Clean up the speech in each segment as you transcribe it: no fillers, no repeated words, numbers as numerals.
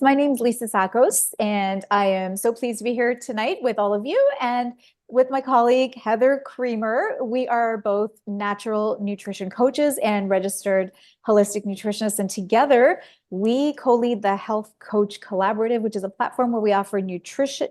My name's Lisa Sakos, and I am so pleased to be here tonight with all of you and with my colleague Heather Creamer. We are both natural nutrition coaches and registered holistic nutritionists, and together we co-lead the Health Coach Collaborative, which is a platform where we offer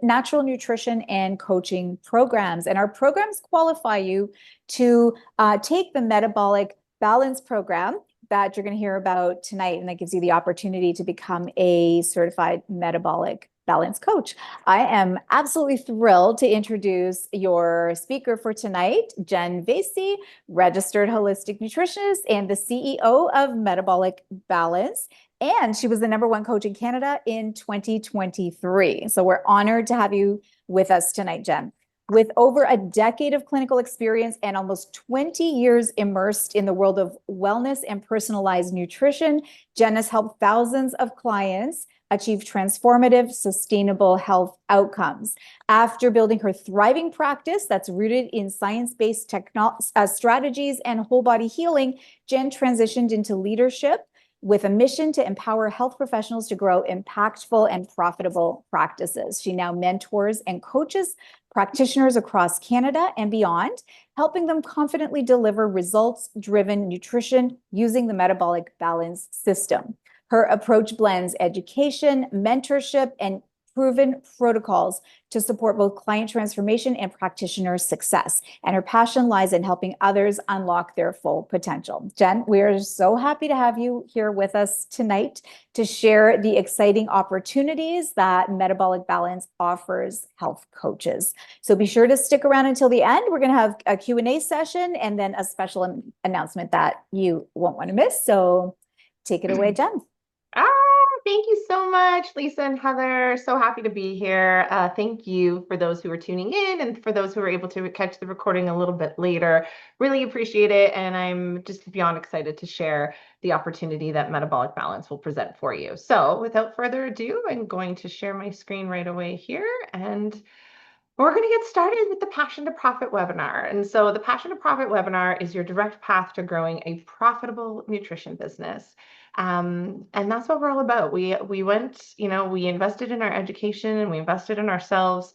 natural nutrition and coaching programs. And our programs qualify you to take the Metabolic Balance program that you're going to hear about tonight, and that gives you the opportunity to become a certified metabolic balance coach. I am absolutely thrilled to introduce your speaker for tonight, Jen Vasey, registered holistic nutritionist and the CEO of Metabolic Balance. And she was the #1 coach in Canada in 2023. So we're honored to have you with us tonight, Jen. With over a decade of clinical experience and almost 20 years immersed in the world of wellness and personalized nutrition, Jen has helped thousands of clients achieve transformative, sustainable health outcomes. After building her thriving practice that's rooted in science-based strategies and whole body healing, Jen transitioned into leadership with a mission to empower health professionals to grow impactful and profitable practices. She now mentors and coaches practitioners across Canada and beyond, helping them confidently deliver results-driven nutrition using the Metabolic Balance system. Her approach blends education, mentorship, and proven protocols to support both client transformation and practitioner success. And her passion lies in helping others unlock their full potential. Jen, we are so happy to have you here with us tonight to share the exciting opportunities that Metabolic Balance offers health coaches. So be sure to stick around until the end. We're going to have a Q&A session and then a special announcement that you won't want to miss. So take it away, Jen. Thank you so much, Lisa and Heather. So happy to be here. Thank you for those who are tuning in and for those who are able to catch the recording a little bit later. Really appreciate it. And I'm just beyond excited to share the opportunity that Metabolic Balance will present for you. So without further ado, I'm going to share my screen right away here, and we're going to get started with the Passion to Profit webinar. And so the Passion to Profit webinar is your direct path to growing a profitable nutrition business. And that's what we're all about. We went, we invested in our education and we invested in ourselves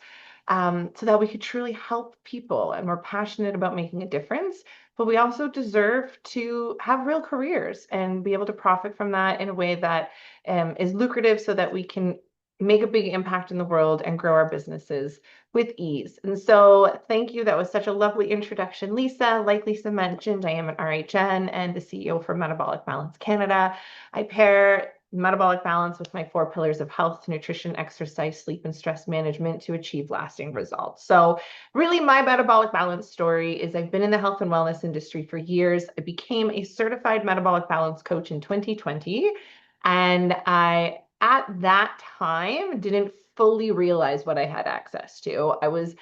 so that we could truly help people. And we're passionate about making a difference, but we also deserve to have real careers and be able to profit from that in a way that is lucrative so that we can make a big impact in the world and grow our businesses with ease. And so thank you. That was such a lovely introduction, Lisa. Like Lisa mentioned, I am an RHN and the CEO for Metabolic Balance Canada. I pair Metabolic Balance with my 4 pillars of health, nutrition, exercise, sleep, and stress management to achieve lasting results. So really my Metabolic Balance story is I've been in the health and wellness industry for years. I became a certified Metabolic Balance coach in 2020. And I, at that time, didn't fully realize what I had access to. I was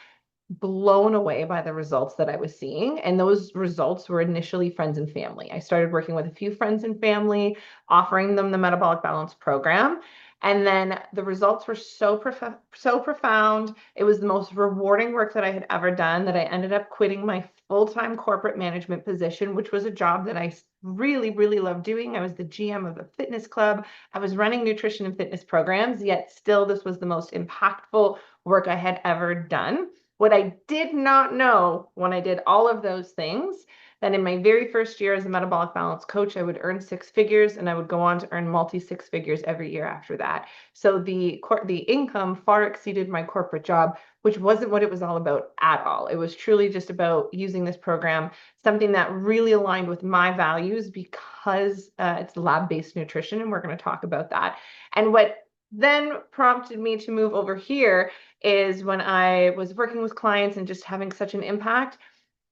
blown away by the results that I was seeing. And those results were initially friends and family. I started working with a few friends and family, offering them the Metabolic Balance program. And then the results were so profound. It was the most rewarding work that I had ever done that I ended up quitting my full-time corporate management position, which was a job that I really, really loved doing. I was the GM of a fitness club. I was running nutrition and fitness programs, yet still this was the most impactful work I had ever done. What I did not know when I did all of those things, that in my very first year as a Metabolic Balance coach, I would earn 6 figures and I would go on to earn multi-6 figures every year after that. So the income far exceeded my corporate job, which wasn't what it was all about at all. It was truly just about using this program, something that really aligned with my values because it's lab-based nutrition, and we're going to talk about that. And what then prompted me to move over here is when I was working with clients and just having such an impact,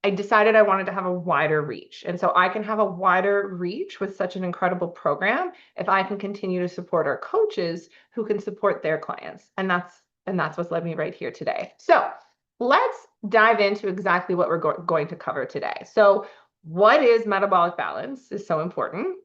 I decided I wanted to have a wider reach. And so I can have a wider reach with such an incredible program if I can continue to support our coaches who can support their clients. And that's what's led me right here today. So let's dive into exactly what we're going to cover today. So what is metabolic balance is so important.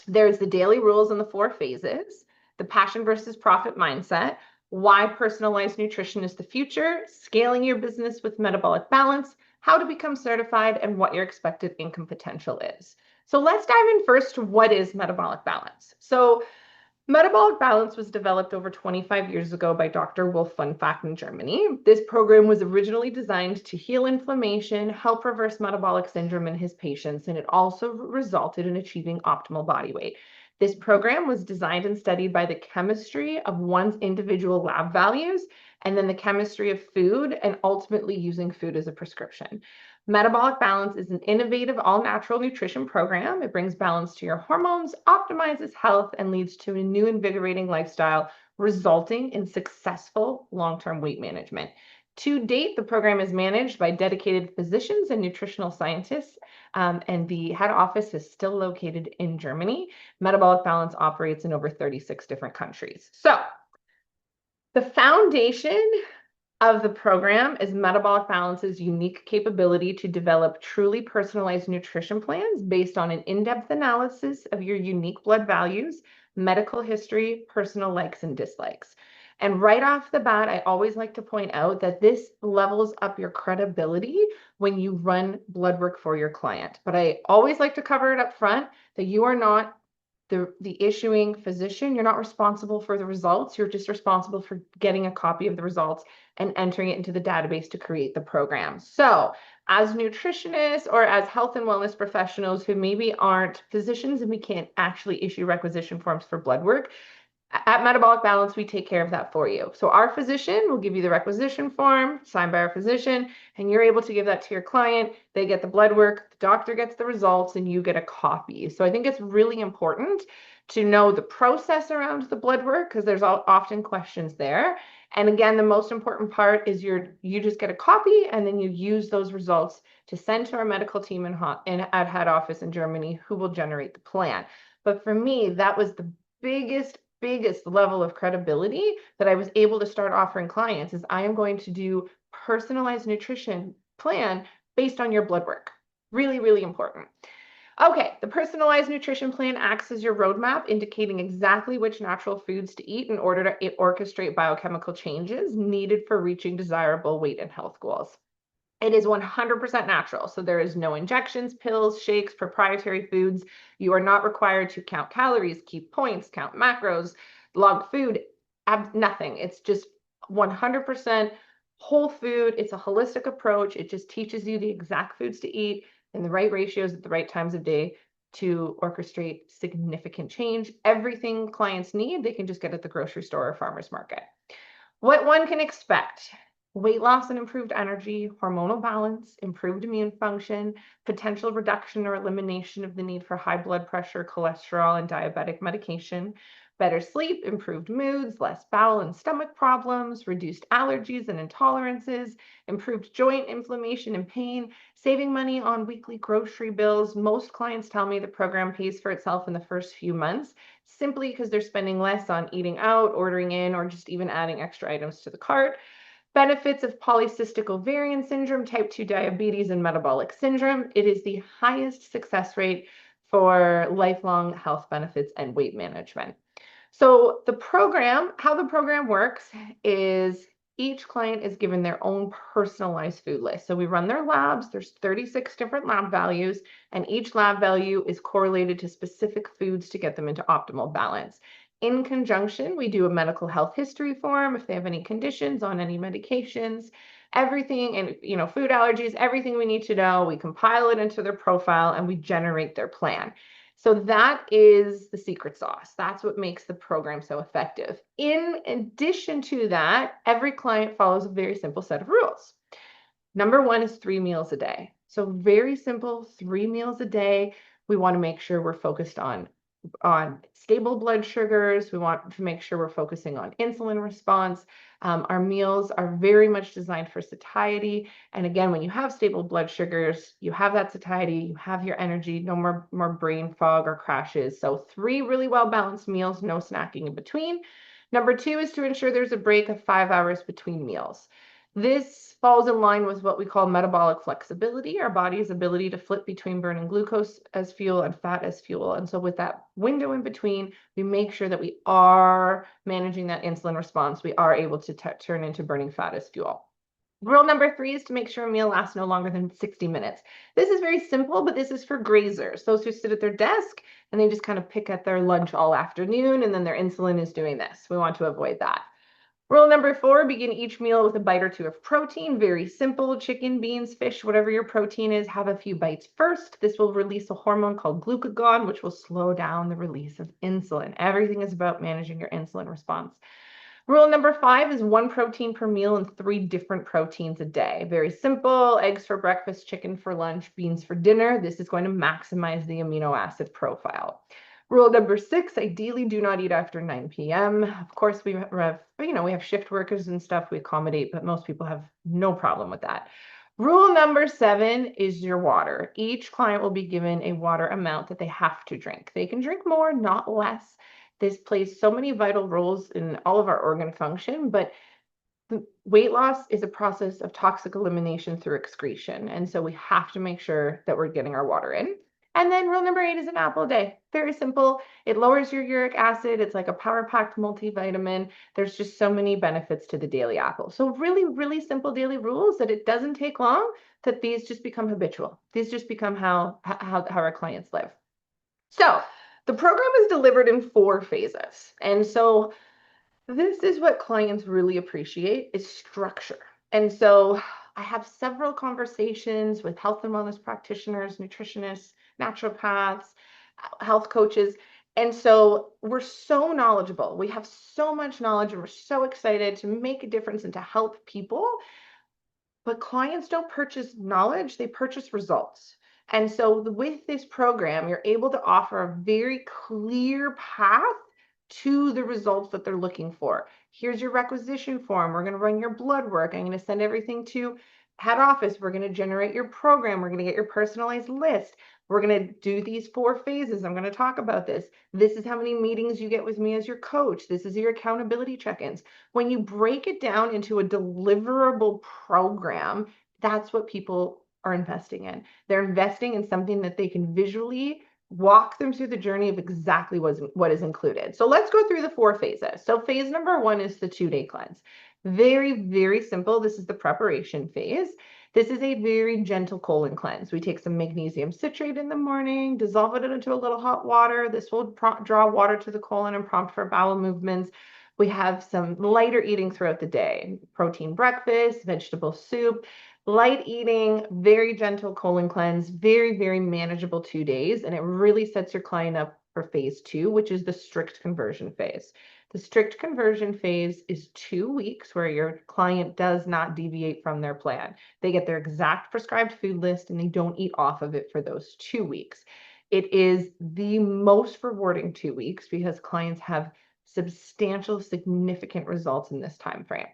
There's the daily rules and the 4 phases, the passion versus profit mindset, why personalized nutrition is the future, scaling your business with metabolic balance, how to become certified, and what your expected income potential is. So let's dive in first to what is metabolic balance. So Metabolic Balance was developed over 25 years ago by Dr. Wolf Funfack in Germany. This program was originally designed to heal inflammation, help reverse metabolic syndrome in his patients, and it also resulted in achieving optimal body weight. This program was designed and studied by the chemistry of one's individual lab values and then the chemistry of food and ultimately using food as a prescription. Metabolic Balance is an innovative, all-natural nutrition program. It brings balance to your hormones, optimizes health, and leads to a new invigorating lifestyle, resulting in successful long-term weight management. To date, the program is managed by dedicated physicians and nutritional scientists, and the head office is still located in Germany. Metabolic Balance operates in over 36 different countries. So, the foundation of the program is Metabolic Balance's unique capability to develop truly personalized nutrition plans based on an in-depth analysis of your unique blood values, medical history, personal likes and dislikes. And right off the bat, I always like to point out that this levels up your credibility when you run blood work for your client. But I always like to cover it up front that you are not the issuing physician. You're not responsible for the results. You're just responsible for getting a copy of the results and entering it into the database to create the program. So as nutritionists or as health and wellness professionals who maybe aren't physicians and we can't actually issue requisition forms for blood work, at Metabolic Balance, we take care of that for you. So our physician will give you the requisition form signed by our physician, and you're able to give that to your client. They get the blood work, the doctor gets the results, and you get a copy. So I think it's really important to know the process around the blood work because there's often questions there. And again, the most important part is you just get a copy and then you use those results to send to our medical team at head office in Germany who will generate the plan. But for me, that was the biggest level of credibility that I was able to start offering clients is I am going to do personalized nutrition plan based on your blood work. Really, really important. Okay, the personalized nutrition plan acts as your roadmap, indicating exactly which natural foods to eat in order to orchestrate biochemical changes needed for reaching desirable weight and health goals. It is 100% natural. So there is no injections, pills, shakes, proprietary foods. You are not required to count calories, keep points, count macros, log food, nothing. It's just 100% whole food. It's a holistic approach. It just teaches you the exact foods to eat in the right ratios at the right times of day to orchestrate significant change. Everything clients need, they can just get at the grocery store or farmer's market. What one can expect: weight loss and improved energy, hormonal balance, improved immune function, potential reduction or elimination of the need for high blood pressure, cholesterol, and diabetic medication, better sleep, improved moods, less bowel and stomach problems, reduced allergies and intolerances, improved joint inflammation and pain, saving money on weekly grocery bills. Most clients tell me the program pays for itself in the first few months, simply because they're spending less on eating out, ordering in, or just even adding extra items to the cart. Benefits of polycystic ovarian syndrome, type 2 diabetes, and metabolic syndrome. It is the highest success rate for lifelong health benefits and weight management. So how the program works is each client is given their own personalized food list. So we run their labs. There's 36 different lab values, and each lab value is correlated to specific foods to get them into optimal balance. In conjunction, we do a medical health history form if they have any conditions on any medications, everything, and food allergies, everything we need to know. We compile it into their profile and we generate their plan. So that is the secret sauce. That's what makes the program so effective. In addition to that, every client follows a very simple set of rules. Number one is 3 meals a day. So very simple, 3 meals a day. We want to make sure we're focused on stable blood sugars. We want to make sure we're focusing on insulin response. Our meals are very much designed for satiety. And again, when you have stable blood sugars, you have that satiety, you have your energy, no more brain fog or crashes. So 3 really well-balanced meals, no snacking in between. Number 2 is to ensure there's a break of 5 hours between meals. This falls in line with what we call metabolic flexibility, our body's ability to flip between burning glucose as fuel and fat as fuel. And so with that window in between, we make sure that we are managing that insulin response. We are able to turn into burning fat as fuel. Rule number 3 is to make sure a meal lasts no longer than 60 minutes. This is very simple, but this is for grazers, those who sit at their desk and they just kind of pick at their lunch all afternoon and then their insulin is doing this. We want to avoid that. Rule number 4, begin each meal with a bite or two of protein. Very simple, chicken, beans, fish, whatever your protein is, have a few bites first. This will release a hormone called glucagon, which will slow down the release of insulin. Everything is about managing your insulin response. Rule number 5 is 1 protein per meal and 3 different proteins a day. Very simple, eggs for breakfast, chicken for lunch, beans for dinner. This is going to maximize the amino acid profile. Rule number 6, ideally do not eat after 9 p.m. Of course, we have shift workers and stuff we accommodate, but most people have no problem with that. Rule number 7 is your water. Each client will be given a water amount that they have to drink. They can drink more, not less. This plays so many vital roles in all of our organ function, but weight loss is a process of toxic elimination through excretion. And so we have to make sure that we're getting our water in. And then rule number 8 is an apple a day. Very simple. It lowers your uric acid. It's like a power-packed multivitamin. There's just so many benefits to the daily apple. So really, really simple daily rules that it doesn't take long, that these just become habitual. These just become how our clients live. So the program is delivered in 4 phases. And so this is what clients really appreciate is structure. And so I have several conversations with health and wellness practitioners, nutritionists, naturopaths, health coaches. And so we're so knowledgeable. We have so much knowledge and we're so excited to make a difference and to help people. But clients don't purchase knowledge, they purchase results. And so with this program, you're able to offer a very clear path to the results that they're looking for. Here's your requisition form. We're going to run your blood work. I'm going to send everything to head office. We're going to generate your program. We're going to get your personalized list. We're going to do these 4 phases. I'm going to talk about this. This is how many meetings you get with me as your coach. This is your accountability check-ins. When you break it down into a deliverable program, that's what people are investing in. They're investing in something that they can visually walk them through the journey of exactly what is included. So let's go through the 4 phases. So phase number 1 is the 2-day cleanse. Very, very simple. This is the preparation phase. This is a very gentle colon cleanse. We take some magnesium citrate in the morning, dissolve it into a little hot water. This will draw water to the colon and prompt for bowel movements. We have some lighter eating throughout the day, protein breakfast, vegetable soup, light eating, very gentle colon cleanse, very, very manageable 2 days. And it really sets your client up for phase 2, which is the strict conversion phase. The strict conversion phase is 2 weeks where your client does not deviate from their plan. They get their exact prescribed food list and they don't eat off of it for those 2 weeks. It is the most rewarding 2 weeks because clients have substantial, significant results in this time frame.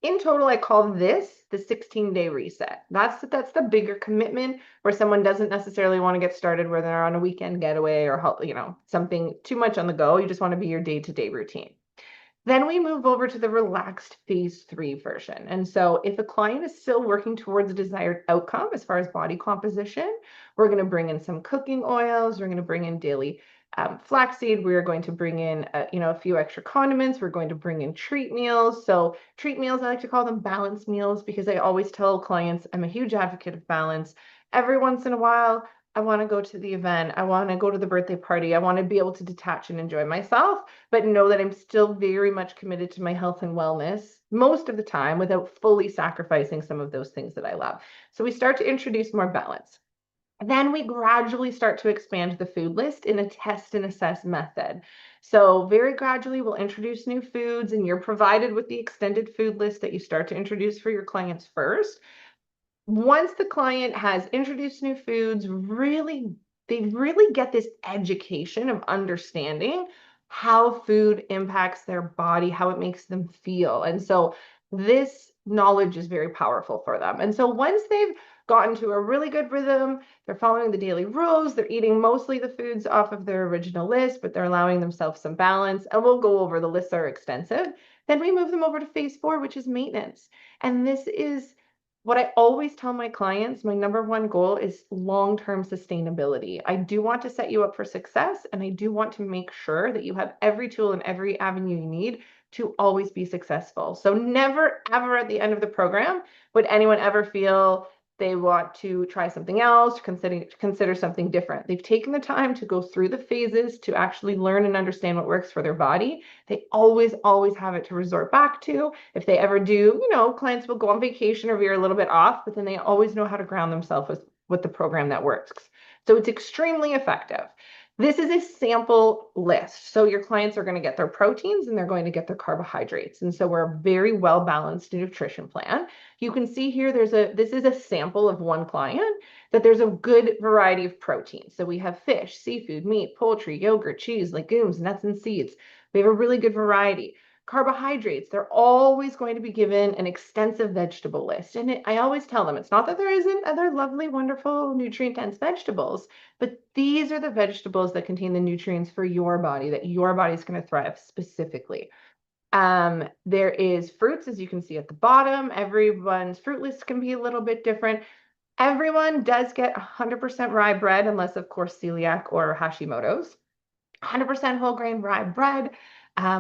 In total, I call this the 16-day reset. That's the bigger commitment where someone doesn't necessarily want to get started where they're on a weekend getaway or something too much on the go. You just want to be your day-to-day routine. Then we move over to the relaxed phase 3 version. And so if a client is still working towards a desired outcome as far as body composition, we're going to bring in some cooking oils. We're going to bring in daily flaxseed. We're going to bring in a few extra condiments. We're going to bring in treat meals. So treat meals, I like to call them balance meals because I always tell clients I'm a huge advocate of balance. Every once in a while, I want to go to the event. I want to go to the birthday party. I want to be able to detach and enjoy myself, but know that I'm still very much committed to my health and wellness most of the time without fully sacrificing some of those things that I love. So we start to introduce more balance. Then we gradually start to expand the food list in a test and assess method. So very gradually we'll introduce new foods and you're provided with the extended food list that you start to introduce for your clients first. Once the client has introduced new foods, they really get this education of understanding how food impacts their body, how it makes them feel. And so this knowledge is very powerful for them. And so once they've gotten to a really good rhythm, they're following the daily rules, they're eating mostly the foods off of their original list, but they're allowing themselves some balance. And we'll go over, the lists are extensive. Then we move them over to phase 4, which is maintenance. And this is what I always tell my clients, my number 1 goal is long-term sustainability. I do want to set you up for success, and I do want to make sure that you have every tool and every avenue you need to always be successful. So never, ever at the end of the program would anyone ever feel they want to try something else, consider something different. They've taken the time to go through the phases to actually learn and understand what works for their body. They always, always have it to resort back to. If they ever do, clients will go on vacation or veer a little bit off, but then they always know how to ground themselves with the program that works. So it's extremely effective. This is a sample list. So your clients are going to get their proteins and they're going to get their carbohydrates. And so we're a very well-balanced nutrition plan. You can see here, this is a sample of one client, that there's a good variety of proteins. So we have fish, seafood, meat, poultry, yogurt, cheese, legumes, nuts, and seeds. We have a really good variety. Carbohydrates, they're always going to be given an extensive vegetable list. And I always tell them, it's not that there isn't other lovely, wonderful, nutrient-dense vegetables, but these are the vegetables that contain the nutrients for your body, that your body's going to thrive specifically. There is fruits, as you can see at the bottom. Everyone's fruit list can be a little bit different. Everyone does get 100% rye bread, unless, of course, celiac or Hashimoto's. 100% whole grain rye bread,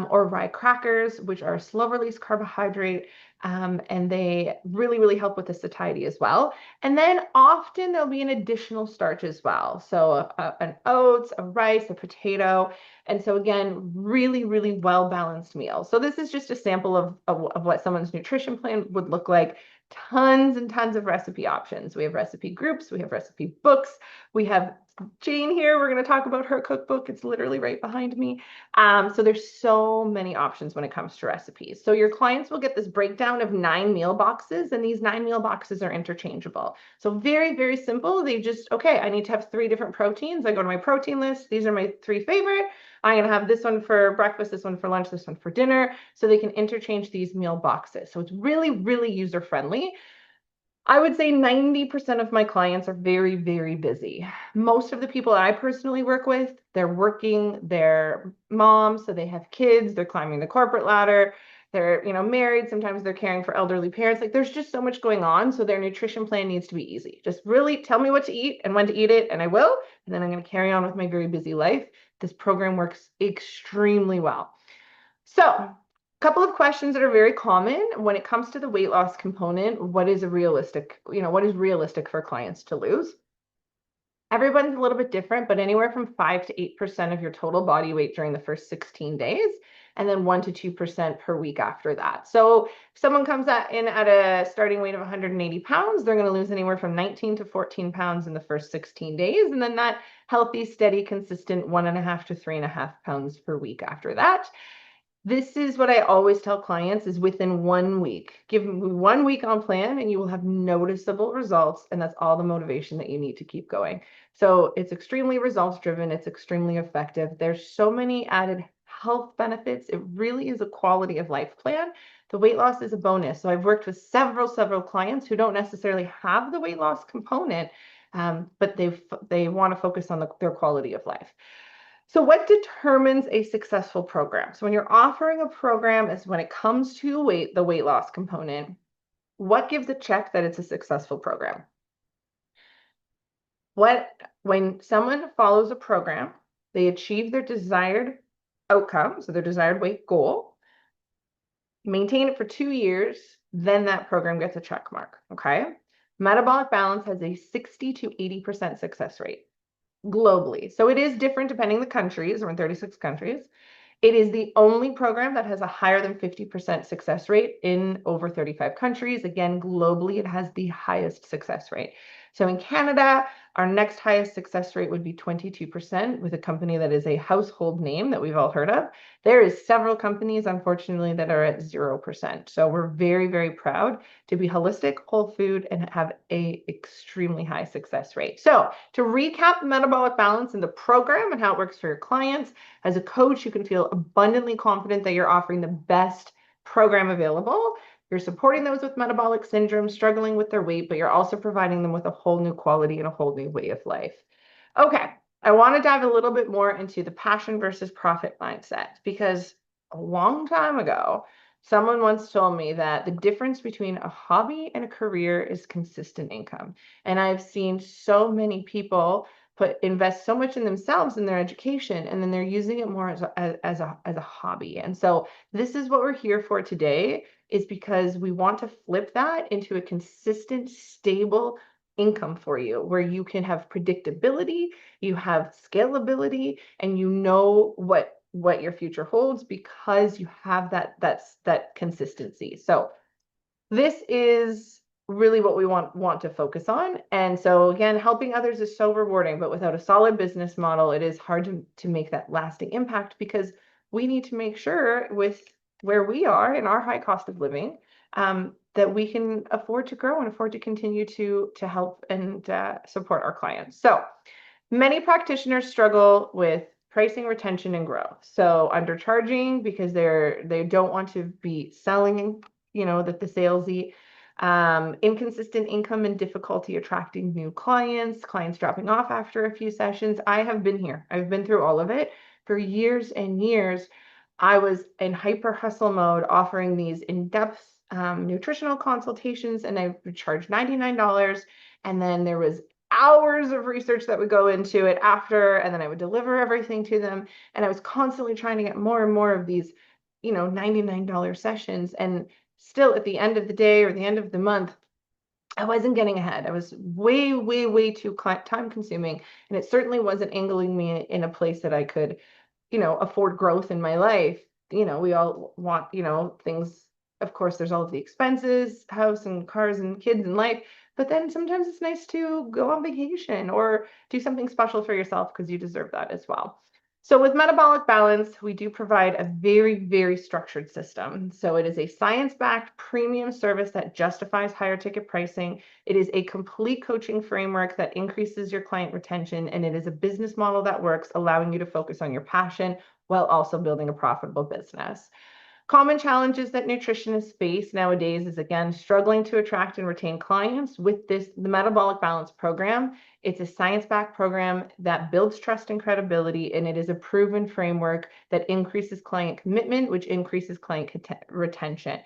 or rye crackers, which are slow release carbohydrate, and they really, really help with the satiety as well. And then often there'll be an additional starch as well. So an oats, a rice, a potato. And so again, really, really well-balanced meal. So this is just a sample of what someone's nutrition plan would look like. Tons and tons of recipe options. We have recipe groups, we have recipe books, we have Jane here. We're going to talk about her cookbook. It's literally right behind me. So there's so many options when it comes to recipes. So your clients will get this breakdown of 9 meal boxes, and these 9 meal boxes are interchangeable. So very, very simple. They just, okay, I need to have 3 different proteins. I go to my protein list. These are my 3 favorite. I'm going to have this one for breakfast, this one for lunch, this one for dinner. So they can interchange these meal boxes. So it's really, really user-friendly. I would say 90% of my clients are very, very busy. Most of the people I personally work with, they're working, they're moms, so they have kids, they're climbing the corporate ladder, they're, married, sometimes they're caring for elderly parents. Like there's just so much going on. So their nutrition plan needs to be easy. Just really tell me what to eat and when to eat it, and I will. And then I'm going to carry on with my very busy life. This program works extremely well. So a couple of questions that are very common when it comes to the weight loss component. What is realistic for clients to lose? Everyone's a little bit different, but anywhere from 5 to 8% of your total body weight during the first 16 days, and then 1 to 2% per week after that. So if someone comes in at a starting weight of 180 pounds, they're going to lose anywhere from 19 to 14 pounds in the first 16 days. And then that healthy, steady, consistent 1.5 to 3.5 pounds per week after that. This is what I always tell clients is within 1 week. Give me 1 week on plan and you will have noticeable results. And that's all the motivation that you need to keep going. So it's extremely results driven. It's extremely effective. There's so many added health benefits. It really is a quality of life plan. The weight loss is a bonus. So I've worked with several clients who don't necessarily have the weight loss component, but they want to focus on their quality of life. So what determines a successful program? So when you're offering a program, is when it comes to the weight loss component, what gives a check that it's a successful program? When someone follows a program, they achieve their desired outcome, so their desired weight goal, maintain it for 2 years, then that program gets a check mark, okay? Metabolic Balance has a 60 to 80% success rate globally. So it is different depending the countries. We're in 36 countries. It is the only program that has a higher than 50% success rate in over 35 countries. Again, globally, it has the highest success rate. So in Canada, our next highest success rate would be 22% with a company that is a household name that we've all heard of. There is several companies, unfortunately, that are at 0%. So we're very, very proud to be holistic, whole food, and have a extremely high success rate. So to recap Metabolic Balance and the program and how it works for your clients, as a coach, you can feel abundantly confident that you're offering the best program available. You're supporting those with metabolic syndrome, struggling with their weight, but you're also providing them with a whole new quality and a whole new way of life. Okay, I want to dive a little bit more into the passion versus profit mindset, because a long time ago, someone once told me that the difference between a hobby and a career is consistent income. And I've seen so many people invest so much in themselves and their education, and then they're using it more as a hobby. And so this is what we're here for today, is because we want to flip that into a consistent, stable income for you, where you can have predictability, you have scalability, and you know what your future holds because you have that consistency. So this is really what we want to focus on. And so again, helping others is so rewarding, but without a solid business model, it is hard to make that lasting impact, because we need to make sure, with where we are in our high cost of living, that we can afford to grow and afford to continue to help and support our clients. So many practitioners struggle with pricing, retention, and growth. So undercharging because they don't want to be selling, that the salesy, inconsistent income and difficulty attracting new clients dropping off after a few sessions. I have been here. I've been through all of it for years and years. I was in hyper hustle mode, offering these in-depth nutritional consultations, and I would charge $99. And then there was hours of research that would go into it after, and then I would deliver everything to them. And I was constantly trying to get more and more of these, $99 sessions. And still at the end of the day or the end of the month, I wasn't getting ahead. I was way, way, way too time consuming. And it certainly wasn't angling me in a place that I could, afford growth in my life. We all want, things. Of course, there's all of the expenses, house and cars and kids and life. But then sometimes it's nice to go on vacation or do something special for yourself, because you deserve that as well. So with Metabolic Balance, we do provide a very, very structured system. So it is a science-backed premium service that justifies higher ticket pricing. It is a complete coaching framework that increases your client retention, and it is a business model that works, allowing you to focus on your passion while also building a profitable business. Common challenges that nutritionists face nowadays is, again, struggling to attract and retain clients. With the Metabolic Balance program, it's a science-backed program that builds trust and credibility, and it is a proven framework that increases client commitment, which increases client retention.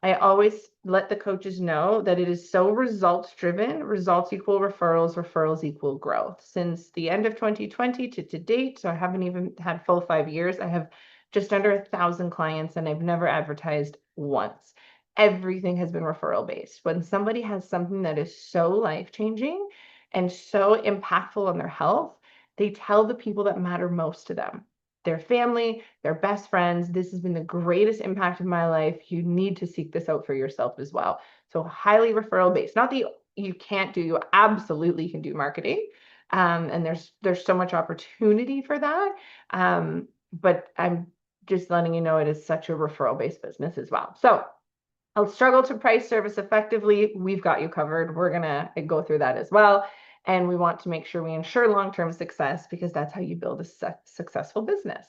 I always let the coaches know that it is so results driven. Results equal referrals, referrals equal growth. Since the end of 2020 to date, so I haven't even had full 5 years, I have just under 1,000 clients, and I've never advertised once. Everything has been referral based. When somebody has something that is so life-changing and so impactful on their health, they tell the people that matter most to them, their family, their best friends. This has been the greatest impact of my life. You need to seek this out for yourself as well. So highly referral based. Not that you can't do, you absolutely can do marketing. And there's so much opportunity for that. But I'm just letting you know it is such a referral-based business as well. So I'll struggle to price service effectively. We've got you covered. We're going to go through that as well. And we want to make sure we ensure long-term success, because that's how you build a successful business.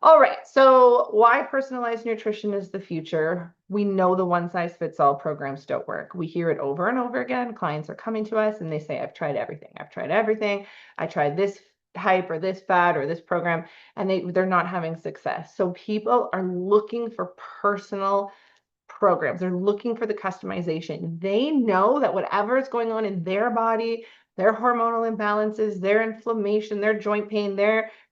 All right, so why personalized nutrition is the future? We know the one-size-fits-all programs don't work. We hear it over and over again. Clients are coming to us and they say, I've tried everything. I've tried everything. I tried this hype or this fad or this program, and they're not having success. So people are looking for personal programs. They're looking for the customization. They know that whatever is going on in their body, their hormonal imbalances, their inflammation, their joint pain,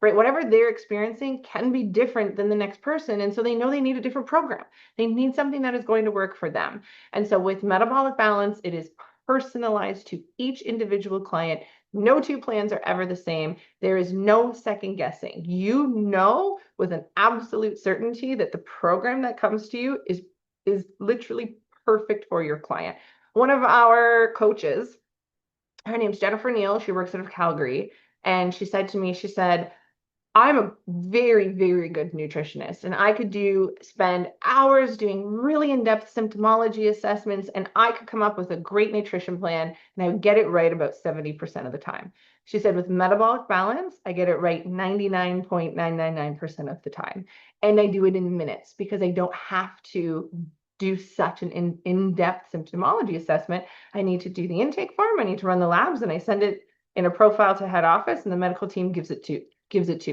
whatever they're experiencing can be different than the next person. And so they know they need a different program. They need something that is going to work for them. And so with Metabolic Balance, it is personalized to each individual client. No two plans are ever the same. There is no second guessing. You know with an absolute certainty that the program that comes to you is literally perfect for your client. One of our coaches, her name's Jennifer Neal. She works out of Calgary. And she said to me, she said, I'm a very, very good nutritionist, and I could spend hours doing really in-depth symptomology assessments, and I could come up with a great nutrition plan, and I would get it right about 70% of the time. She said, with Metabolic Balance, I get it right 99.999% of the time. And I do it in minutes, because I don't have to do such an in-depth symptomology assessment. I need to do the intake form, I need to run the labs, and I send it in a profile to head office, and the medical team gives it to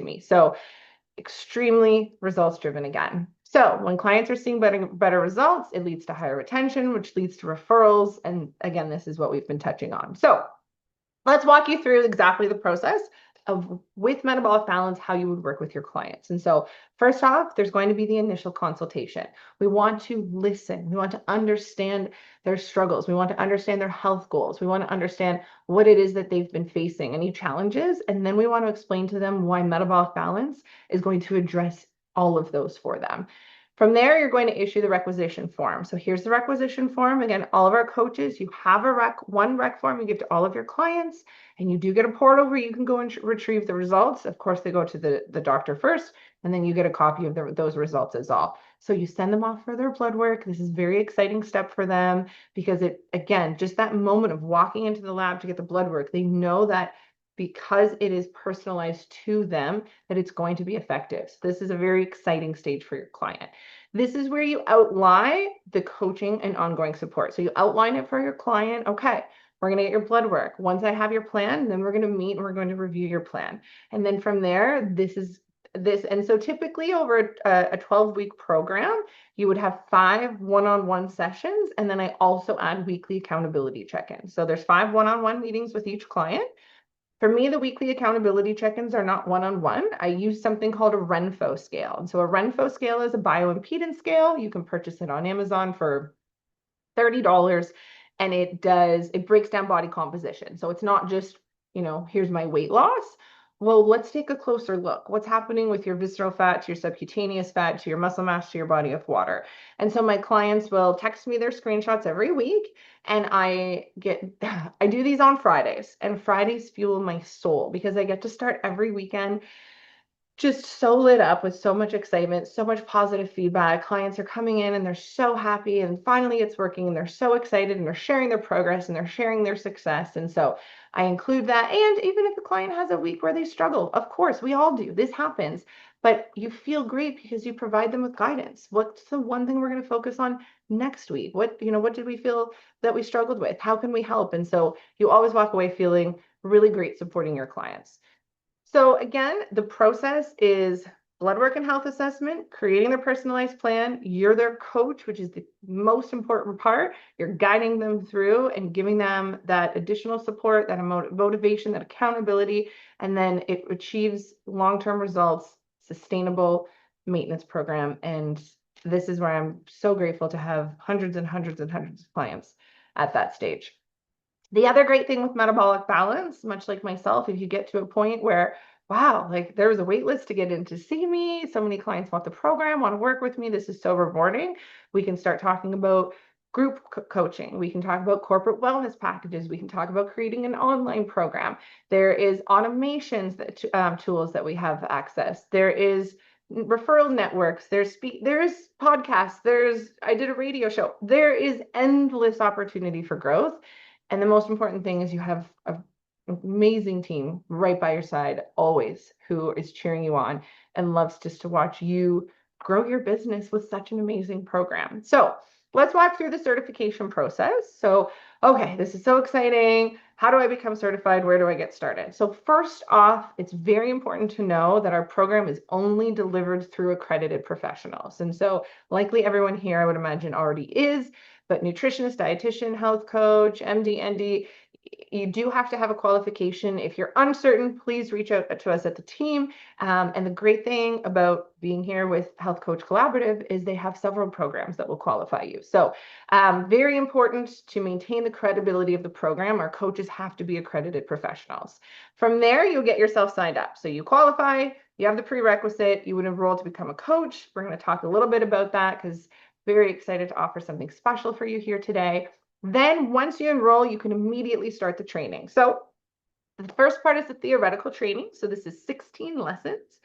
me. So extremely results driven again. So when clients are seeing better results, it leads to higher retention, which leads to referrals. And again, this is what we've been touching on. So let's walk you through exactly the process of with metabolic balance, how you would work with your clients. And so first off, there's going to be the initial consultation. We want to listen. We want to understand their struggles. We want to understand their health goals. We want to understand what it is that they've been facing, any challenges. And then we want to explain to them why metabolic balance is going to address all of those for them. From there, you're going to issue the requisition form. So here's the requisition form. Again, all of our coaches, you have one rec form you give to all of your clients, and you do get a portal where you can go and retrieve the results. Of course, they go to the doctor first, and then you get a copy of those results as well. So you send them off for their blood work. This is a very exciting step for them because it, again, just that moment of walking into the lab to get the blood work, they know that because it is personalized to them, that it's going to be effective. So this is a very exciting stage for your client. This is where you outline the coaching and ongoing support. So you outline it for your client. Okay, we're going to get your blood work. Once I have your plan, then we're going to meet and we're going to review your plan. And then from there, this is this. And so typically over a 12-week program, you would have 5 one-on-one sessions. And then I also add weekly accountability check-ins. So there's 5 one-on-one meetings with each client. For me, the weekly accountability check-ins are not one-on-one. I use something called a Renfo scale. And so a Renfo scale is a bioimpedance scale. You can purchase it on Amazon for $30, and it breaks down body composition. So it's not just, here's my weight loss. Well, let's take a closer look. What's happening with your visceral fat, to your subcutaneous fat, to your muscle mass, to your body of water? And so my clients will text me their screenshots every week, and I do these on Fridays, and Fridays fuel my soul because I get to start every weekend just so lit up with so much excitement, so much positive feedback. Clients are coming in and they're so happy, and finally it's working, and they're so excited, and they're sharing their progress and they're sharing their success. And so I include that. And even if the client has a week where they struggle, of course, we all do. This happens. But you feel great because you provide them with guidance. What's the one thing we're going to focus on next week? What did we feel that we struggled with? How can we help? And so you always walk away feeling really great supporting your clients. So again, the process is blood work and health assessment, creating their personalized plan. You're their coach, which is the most important part. You're guiding them through and giving them that additional support, that motivation, that accountability, and then it achieves long-term results, sustainable maintenance program. And this is where I'm so grateful to have hundreds and hundreds and hundreds of clients at that stage. The other great thing with metabolic balance, much like myself, if you get to a point where, wow, like there was a wait list to get in to see me, so many clients want the program, want to work with me, this is so rewarding, we can start talking about group coaching. We can talk about corporate wellness packages. We can talk about creating an online program. There is automations that tools that we have access. There is referral networks. There's podcasts. I did a radio show. There is endless opportunity for growth. And the most important thing is you have an amazing team right by your side always who is cheering you on and loves just to watch you grow your business with such an amazing program. So let's walk through the certification process. So, okay, this is so exciting. How do I become certified? Where do I get started? So first off, it's very important to know that our program is only delivered through accredited professionals. And so likely everyone here, I would imagine, already is, but nutritionist, dietitian, health coach, MD, ND, you do have to have a qualification. If you're uncertain, please reach out to us at the team. And the great thing about being here with Health Coach Collaborative is they have several programs that will qualify you. So very important to maintain the credibility of the program. Our coaches have to be accredited professionals. From there, you'll get yourself signed up. So you qualify, you have the prerequisite, you would enroll to become a coach. We're going to talk a little bit about that because very excited to offer something special for you here today. Then once you enroll, you can immediately start the training. So the first part is the theoretical training. So this is 16 lessons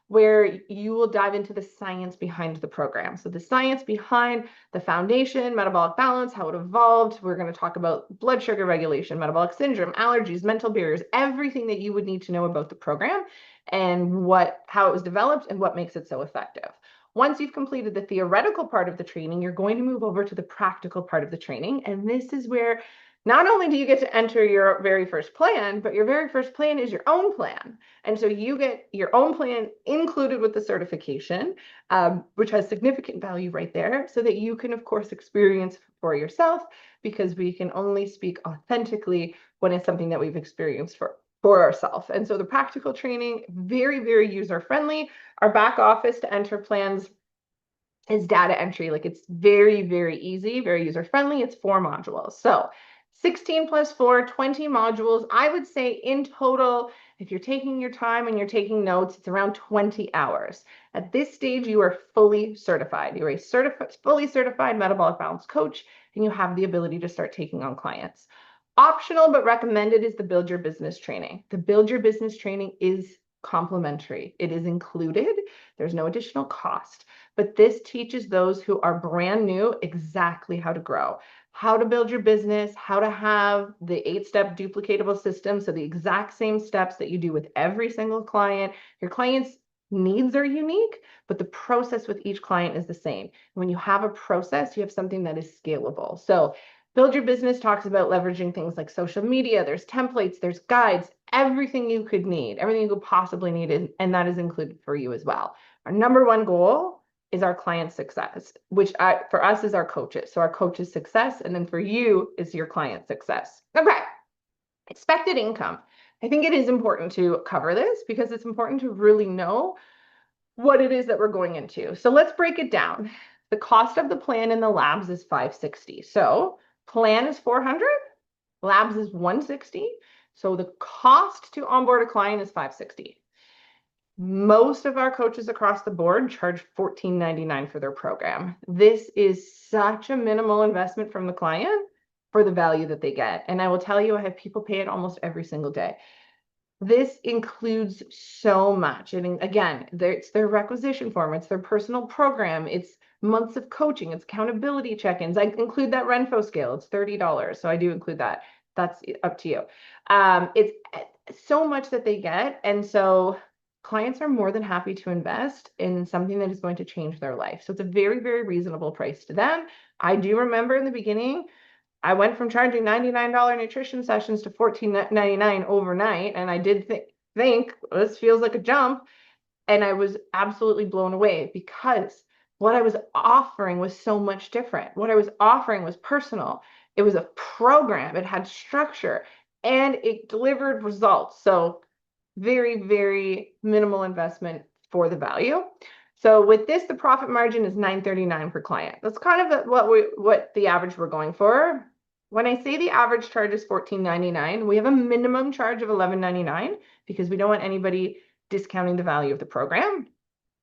where you will dive into the science behind the program. So the science behind the foundation, metabolic balance, how it evolved. We're going to talk about blood sugar regulation, metabolic syndrome, allergies, mental barriers, everything that you would need to know about the program and how it was developed and what makes it so effective. Once you've completed the theoretical part of the training, you're going to move over to the practical part of the training. And this is where Not only do you get to enter your very first plan, but your very first plan is your own plan. And so you get your own plan included with the certification, which has significant value right there, so that you can, of course, experience for yourself, because we can only speak authentically when it's something that we've experienced for ourselves. And so the practical training, very, very user friendly. Our back office to enter plans is data entry. Like, it's very, very easy, very user friendly. It's 4 modules. So 16 plus 4, 20 modules. I would say in total, if you're taking your time and you're taking notes, it's around 20 hours. At this stage, you are fully certified. You're a fully certified metabolic balance coach, and you have the ability to start taking on clients. Optional but recommended is the Build Your Business training. The Build Your Business training is complimentary. It is included. There's no additional cost. But this teaches those who are brand new exactly how to grow, how to build your business, how to have the 8-step duplicatable system. So the exact same steps that you do with every single client. Your client's needs are unique, but the process with each client is the same. When you have a process, you have something that is scalable. So Build Your Business talks about leveraging things like social media. There's templates, there's guides, everything you could need, everything you could possibly need, and that is included for you as well. Our number one goal is our client success, which for us is our coaches. So our coaches' success, and then for you is your client success. Okay, expected income. I think it is important to cover this because it's important to really know what it is that we're going into. So let's break it down. The cost of the plan in the labs is $560. So plan is $400, labs is $160. So the cost to onboard a client is $560. Most of our coaches across the board charge $14.99 for their program. This is such a minimal investment from the client for the value that they get. And I will tell you, I have people pay it almost every single day. This includes so much. And again, it's their requisition form, it's their personal program, it's months of coaching, it's accountability check-ins. I include that Renfo scale, it's $30. So I do include that. That's up to you. It's so much that they get. And so clients are more than happy to invest in something that is going to change their life. So it's a very, very reasonable price to them. I do remember in the beginning, I went from charging $99 nutrition sessions to $14.99 overnight. And I did think this feels like a jump. And I was absolutely blown away because what I was offering was so much different. What I was offering was personal. It was a program. It had structure and it delivered results. So very, very minimal investment for the value. So with this, the profit margin is $9.39 per client. That's kind of what the average we're going for. When I say the average charge is $14.99, we have a minimum charge of $11.99 because we don't want anybody discounting the value of the program.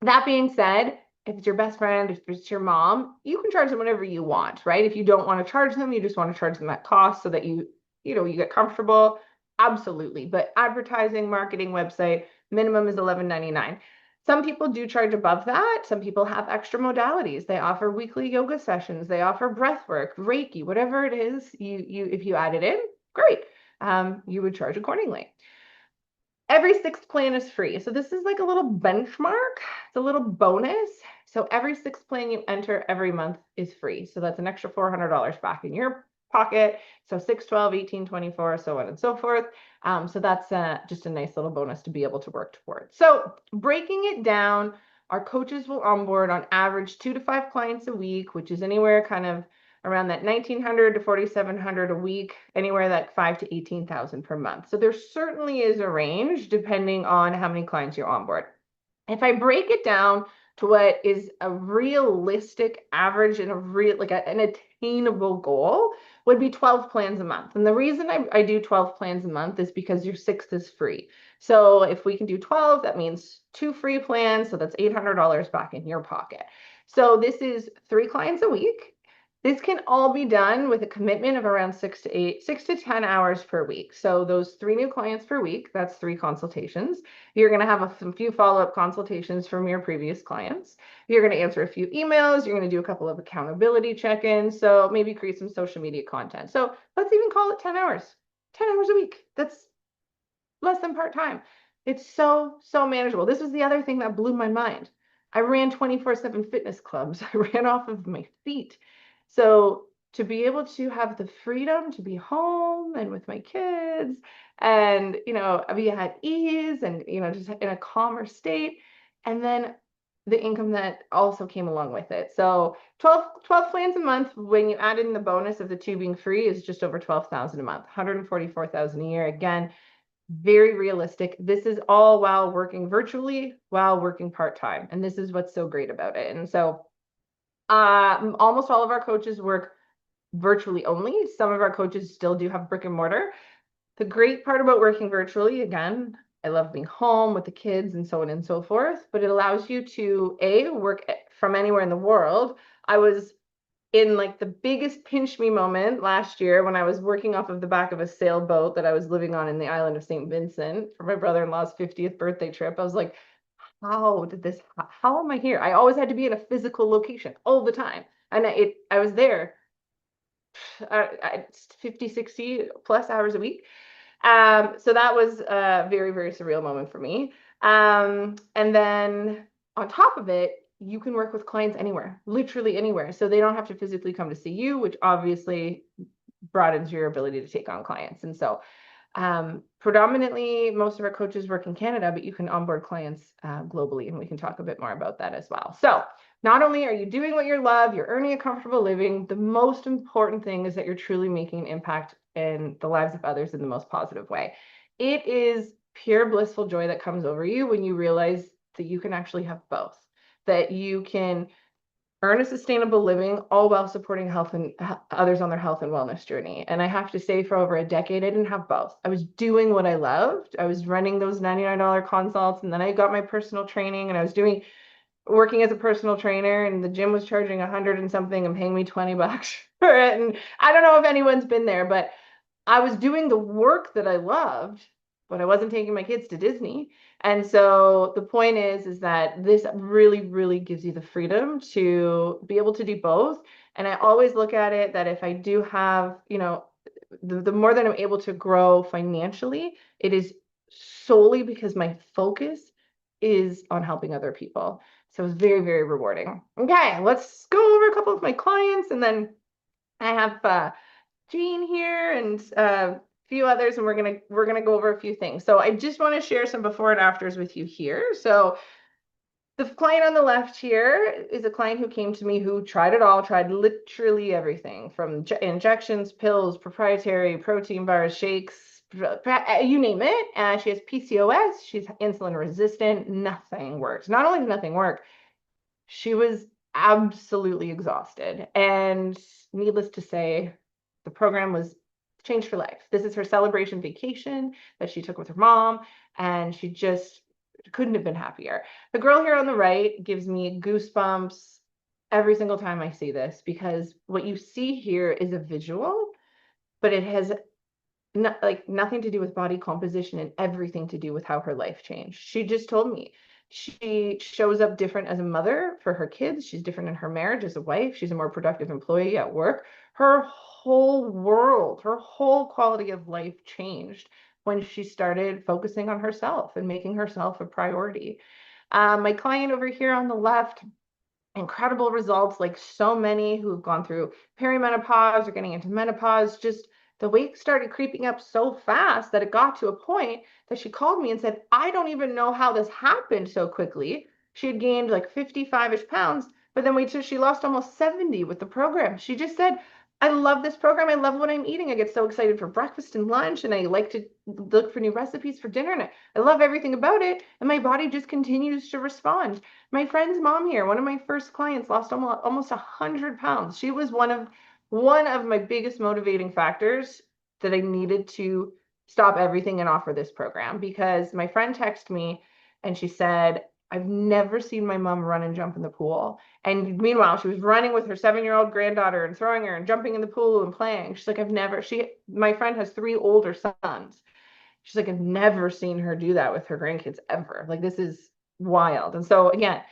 That being said, if it's your best friend, if it's your mom, you can charge them whatever you want, right? If you don't want to charge them, you just want to charge them at cost so that you get comfortable. Absolutely. But advertising, marketing, website, minimum is $11.99. Some people do charge above that. Some people have extra modalities. They offer weekly yoga sessions. They offer breath work, Reiki, whatever it is. If you add it in, great. You would charge accordingly. Every 6th plan is free. So this is like a little benchmark. It's a little bonus. So every 6th plan you enter every month is free. So that's an extra $400 back in your pocket. So 6, 12, 18, 24, so on and so forth. So that's just a nice little bonus to be able to work towards. So breaking it down, our coaches will onboard on average 2 to 5 clients a week, which is anywhere kind of around that 1,900 to 4,700 a week, anywhere that 5 to 18,000 per month. So there certainly is a range depending on how many clients you're onboard. If I break it down to what is a realistic average and an attainable goal would be 12 plans a month. And the reason I do 12 plans a month is because your 6th is free. So if we can do 12, that means 2 free plans. So that's $800 back in your pocket. So this is 3 clients a week. This can all be done with a commitment of around 6 to 10 hours per week. So those 3 new clients per week, that's 3 consultations. You're going to have a few follow-up consultations from your previous clients. You're going to answer a few emails. You're going to do a couple of accountability check-ins. So maybe create some social media content. So let's even call it 10 hours, 10 hours a week. That's less than part-time. It's so, so manageable. This was the other thing that blew my mind. I ran 24/7 fitness clubs. I ran off of my feet. So to be able to have the freedom to be home and with my kids and, be at ease and, just in a calmer state. And then the income that also came along with it. So 12 plans a month, when you add in the bonus of the two being free, is just over 12,000 a month, 144,000 a year. Again, very realistic. This is all while working virtually, while working part-time. And this is what's so great about it. And so almost all of our coaches work virtually only. Some of our coaches still do have brick and mortar. The great part about working virtually, again, I love being home with the kids and so on and so forth, but it allows you to work from anywhere in the world. I was in like the biggest pinch me moment last year when I was working off of the back of a sailboat that I was living on in the island of St. Vincent for my brother-in-law's 50th birthday trip. I was like, how am I here? I always had to be in a physical location all the time. And I was there 50, 60 plus hours a week. So that was a very, very surreal moment for me. And then on top of it, you can work with clients anywhere, literally anywhere. So they don't have to physically come to see you, which obviously broadens your ability to take on clients. And so predominantly, most of our coaches work in Canada, but you can onboard clients globally, and we can talk a bit more about that as well. So not only are you doing what you love, you're earning a comfortable living, the most important thing is that you're truly making an impact in the lives of others in the most positive way. It is pure blissful joy that comes over you when you realize that you can actually have both, that you can earn a sustainable living, all while supporting health and others on their health and wellness journey. And I have to say, for over a decade, I didn't have both. I was doing what I loved. I was running those $99 consults, and then I got my personal training, and I was working as a personal trainer, and the gym was charging 100 and something and paying me $20 for it. And I don't know if anyone's been there, but I was doing the work that I loved, but I wasn't taking my kids to Disney. And so the point is that this really, really gives you the freedom to be able to do both. And I always look at it that if I do have, the more that I'm able to grow financially, it is solely because my focus is on helping other people. So it's very, very rewarding. Okay, let's go over a couple of my clients, and then I have Jean here and a few others, and we're gonna go over a few things. So I just want to share some before and afters with you here. So the client on the left here is a client who came to me who tried it all, tried literally everything from injections, pills, proprietary protein bars, shakes, you name it. She has PCOS, she's insulin resistant, nothing worked. Not only did nothing work, she was absolutely exhausted. And needless to say, the program was changed her life. This is her celebration vacation that she took with her mom, and she just couldn't have been happier. The girl here on the right gives me goosebumps every single time I see this, because what you see here is a visual, but it has nothing to do with body composition and everything to do with how her life changed. She just told me she shows up different as a mother for her kids. She's different in her marriage as a wife. She's a more productive employee at work. Her whole world, her whole quality of life changed when she started focusing on herself and making herself a priority. My client over here on the left, incredible results, like so many who have gone through perimenopause or getting into menopause. Just the weight started creeping up so fast that it got to a point that she called me and said, I don't even know how this happened so quickly. She had gained like 55-ish pounds, but then she lost almost 70 with the program. She just said, I love this program. I love what I'm eating. I get so excited for breakfast and lunch, and I like to look for new recipes for dinner, and I love everything about it. And my body just continues to respond. My friend's mom here, one of my first clients, lost almost 100 pounds. She was one of my biggest motivating factors that I needed to stop everything and offer this program, because my friend texted me and she said, I've never seen my mom run and jump in the pool. And meanwhile, she was running with her 7-year-old granddaughter and throwing her and jumping in the pool and playing. She's like, my friend has 3 older sons. She's like, I've never seen her do that with her grandkids ever. Like, this is wild. And so again,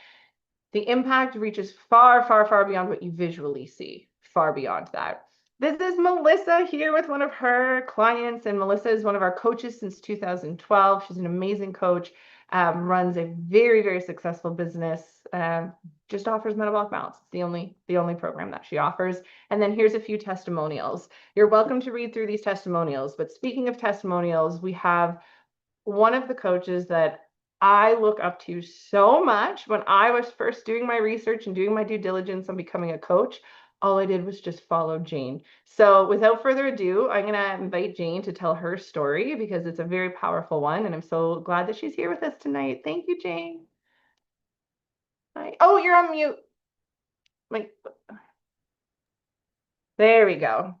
the impact reaches far, far, far beyond what you visually see, far beyond that. This is Melissa here with one of her clients, and Melissa is one of our coaches since 2012. She's an amazing coach, runs a very, very successful business, just offers metabolic balance. It's the only program that she offers. And then here's a few testimonials. You're welcome to read through these testimonials. But speaking of testimonials, we have one of the coaches that I look up to so much. When I was first doing my research and doing my due diligence on becoming a coach, all I did was just follow Jane. So without further ado, I'm going to invite Jane to tell her story because it's a very powerful one. And I'm so glad that she's here with us tonight. Thank you, Jane. Hi. Oh, you're on mute. There we go.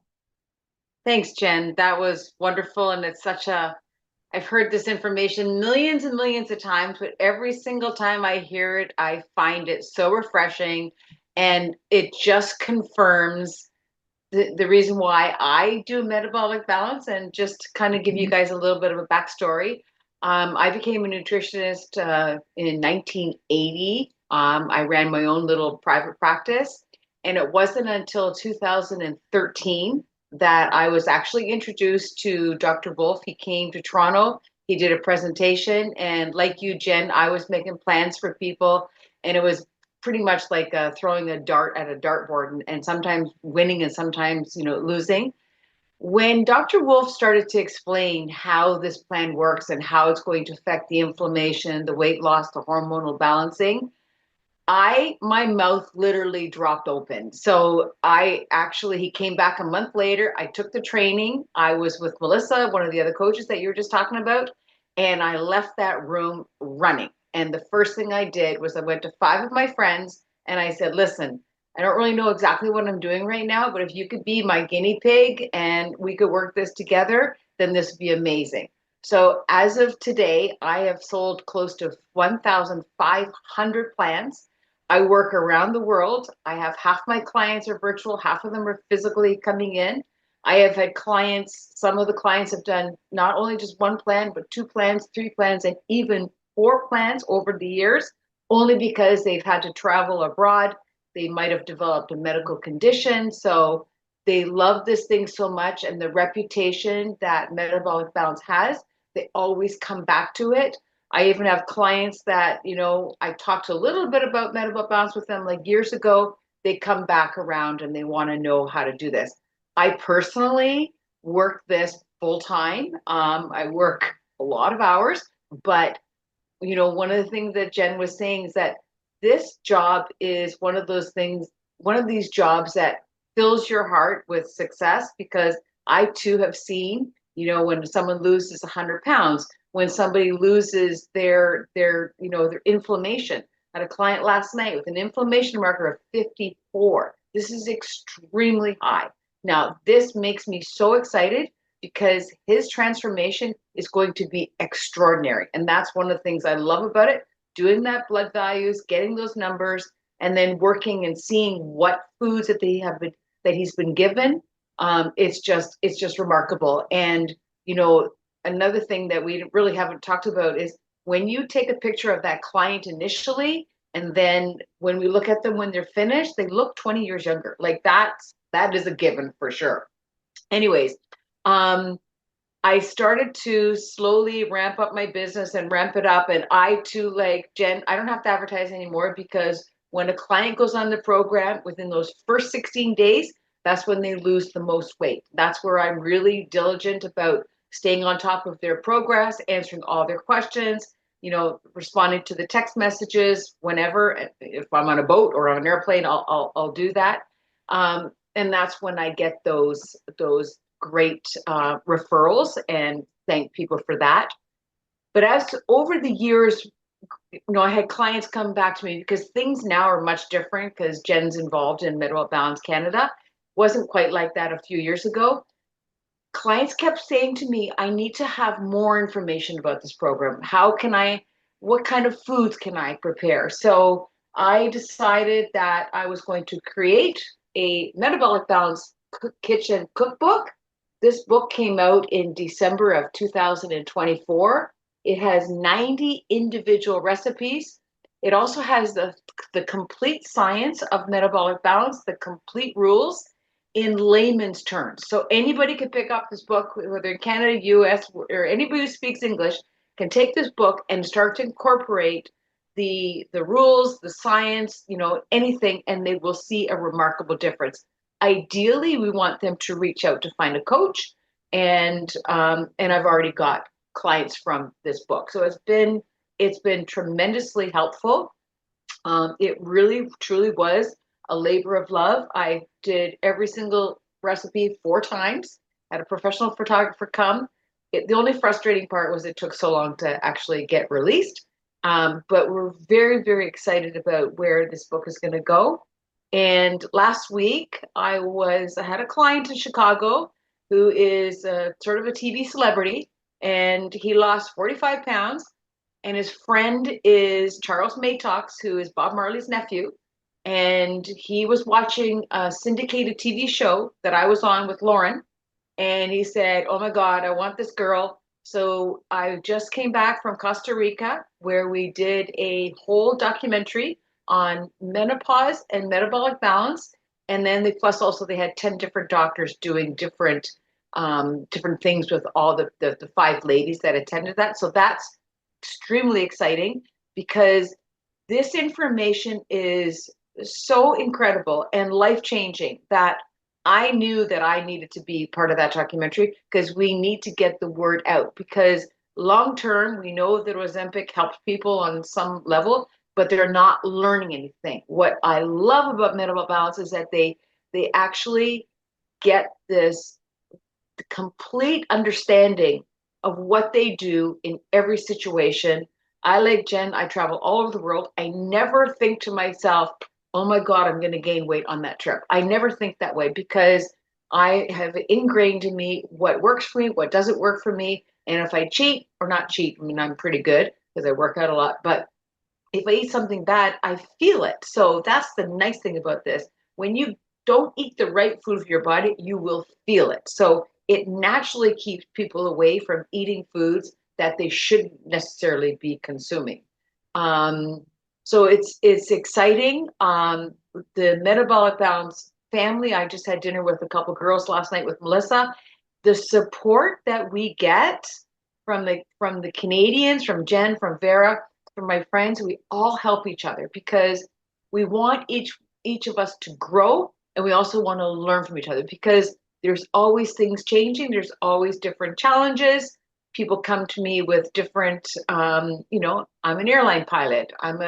Thanks, Jen. That was wonderful. And it's I've heard this information millions and millions of times, but every single time I hear it, I find it so refreshing. And it just confirms the reason why I do metabolic balance. And just to kind of give you guys a little bit of a backstory. I became a nutritionist in 1980. I ran my own little private practice. And it wasn't until 2013 that I was actually introduced to Dr. Wolf. He came to Toronto. He did a presentation. And like you, Jen, I was making plans for people. And it was pretty much like throwing a dart at a dartboard and sometimes winning and sometimes, losing. When Dr. Wolf started to explain how this plan works and how it's going to affect the inflammation, the weight loss, the hormonal balancing, my mouth literally dropped open. So he came back a month later. I took the training. I was with Melissa, one of the other coaches that you were just talking about, and I left that room running. And the first thing I did was I went to 5 of my friends and I said, listen, I don't really know exactly what I'm doing right now, but if you could be my guinea pig and we could work this together, then this would be amazing. So as of today, I have sold close to 1,500 plans. I work around the world. I have half my clients are virtual, half of them are physically coming in. I have had clients, some of the clients have done not only just one plan, but 2 plans, 3 plans, and even 4 plans over the years, only because they've had to travel abroad. They might have developed a medical condition. So they love this thing so much, and the reputation that Metabolic Balance has, they always come back to it. I even have clients that, I talked a little bit about metabolic balance with them like years ago. They come back around and they want to know how to do this. I personally work this full time. I work a lot of hours, but one of the things that Jen was saying is that this job is one of those things, one of these jobs that fills your heart with success, because I too have seen, when someone loses 100 pounds, when somebody loses their inflammation. I had a client last night with an inflammation marker of 54. This is extremely high. Now, this makes me so excited because his transformation is going to be extraordinary. And that's one of the things I love about it, doing that blood values, getting those numbers, and then working and seeing what foods that he's been given. It's just remarkable. And, another thing that we really haven't talked about is when you take a picture of that client initially, and then when we look at them when they're finished, they look 20 years younger. Like that is a given for sure. Anyways, I started to slowly ramp up my business and ramp it up. And I too, like Jen, I don't have to advertise anymore, because when a client goes on the program, within those first 16 days, that's when they lose the most weight. That's where I'm really diligent about staying on top of their progress, answering all their questions, responding to the text messages whenever. If I'm on a boat or on an airplane, I'll do that. And that's when I get those great referrals, and thank people for that. But as over the years, I had clients come back to me, because things now are much different, because Jen's involved in Metabolic Balance Canada. Wasn't quite like that a few years ago. Clients kept saying to me, I need to have more information about this program. What kind of foods can I prepare? So I decided that I was going to create a Metabolic Balance kitchen cookbook. This book came out in December of 2024. It has 90 individual recipes. It also has the complete science of metabolic balance, the complete rules in layman's terms. So anybody can pick up this book, whether in Canada, US, or anybody who speaks English can take this book and start to incorporate the rules, the science, anything, and they will see a remarkable difference. Ideally, we want them to reach out to find a coach, and I've already got clients from this book, so it's been tremendously helpful. It really truly was a labor of love. I did every single recipe 4 times, had a professional photographer come. The only frustrating part was it took so long to actually get released. But we're very, very excited about where this book is going to go. And last week, I had a client in Chicago who is sort of a TV celebrity, and he lost 45 pounds. And his friend is Charles Maytox, who is Bob Marley's nephew. And he was watching a syndicated TV show that I was on with Lauren. And he said, "Oh my God, I want this girl." So I just came back from Costa Rica, where we did a whole documentary on menopause and metabolic balance. And then plus also they had 10 different doctors doing different things with all the 5 ladies that attended that. So that's extremely exciting, because this information is so incredible and life-changing that I knew that I needed to be part of that documentary, because we need to get the word out. Because long term, we know that Ozempic helps people on some level, but they're not learning anything. What I love about Metabolic Balance is that they actually get this complete understanding of what they do in every situation. Like Jen, I travel all over the world. I never think to myself, "Oh my God, I'm going to gain weight on that trip." I never think that way, because I have ingrained in me what works for me, what doesn't work for me. And if I cheat or not cheat, I mean, I'm pretty good because I work out a lot. But if I eat something bad, I feel it. So that's the nice thing about this. When you don't eat the right food for your body, you will feel it. So it naturally keeps people away from eating foods that they shouldn't necessarily be consuming. So it's exciting. The Metabolic Balance family, I just had dinner with a couple girls last night with Melissa. The support that we get from the Canadians, from Jen, from Vera, from my friends, we all help each other, because we want each of us to grow, and we also want to learn from each other, because there's always things changing. There's always different challenges. People come to me with different, I'm an airline pilot. I'm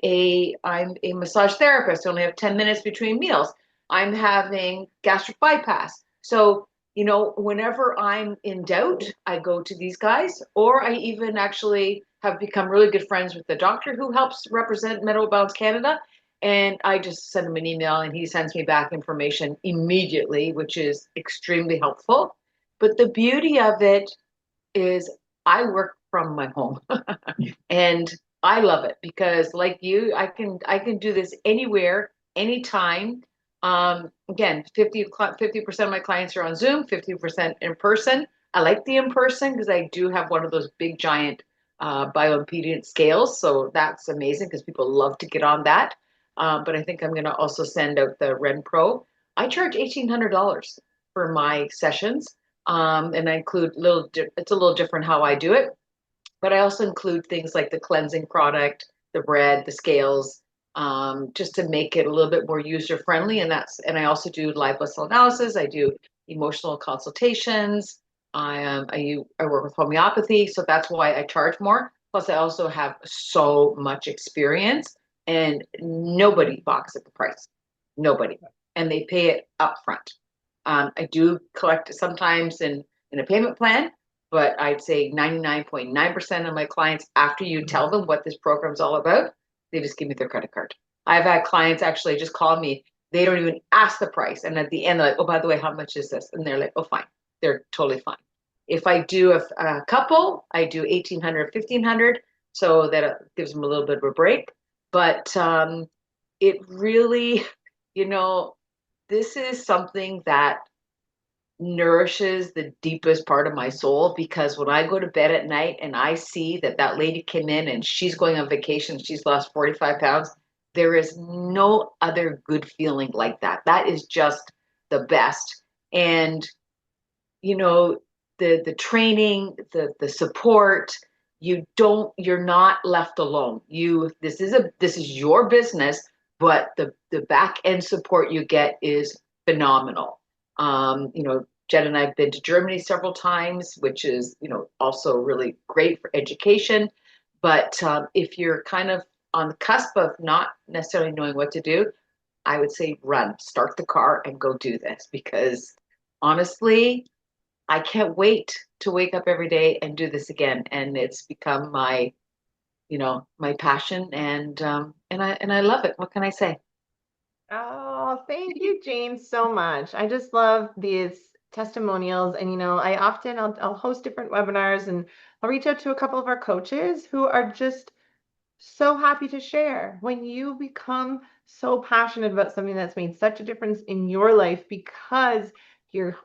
a massage therapist. I only have 10 minutes between meals. I'm having gastric bypass. So, whenever I'm in doubt, I go to these guys, or I even actually have become really good friends with the doctor who helps represent Metabolic Balance Canada. And I just send him an email and he sends me back information immediately, which is extremely helpful. But the beauty of it is I work from my home and I love it, because like you, I can do this anywhere, anytime. Again, 50% of my clients are on Zoom, 50% in person. I like the in person because I do have one of those big giant bioimpedance scales. So that's amazing because people love to get on that. But I think I'm going to also send out the Ren Pro. I charge $1,800 for my sessions. And I include it's a little different how I do it, but I also include things like the cleansing product, the bread, the scales, just to make it a little bit more user friendly. And I also do live blood cell analysis. I do emotional consultations. I work with homeopathy, so that's why I charge more. Plus, I also have so much experience, and nobody balks at the price. Nobody, and they pay it upfront. I do collect it sometimes in a payment plan, but I'd say 99.9% of my clients, after you tell them what this program's all about, they just give me their credit card. I've had clients actually just call me. They don't even ask the price. And at the end, they're like, "Oh, by the way, how much is this?" And they're like, "Oh, fine." They're totally fine. If I do a couple, I do 1,800, 1,500, so that it gives them a little bit of a break. But it really, you know, this is something that nourishes the deepest part of my soul, because when I go to bed at night and I see that lady came in and she's going on vacation, she's lost 45 pounds, there is no other good feeling like that. That is just the best. And, you know, the training, the support, you're not left alone. This is your business, but the back end support you get is phenomenal. Jen and I have been to Germany several times, which is, also really great for education. But if you're kind of on the cusp of not necessarily knowing what to do, I would say run, start the car and go do this, because honestly, I can't wait to wake up every day and do this again. And it's become my passion, and I love it. What can I say? Oh, thank you, Jane, so much. I just love these testimonials. And, I'll host different webinars and I'll reach out to a couple of our coaches who are just so happy to share. When you become so passionate about something that's made such a difference in your life because you're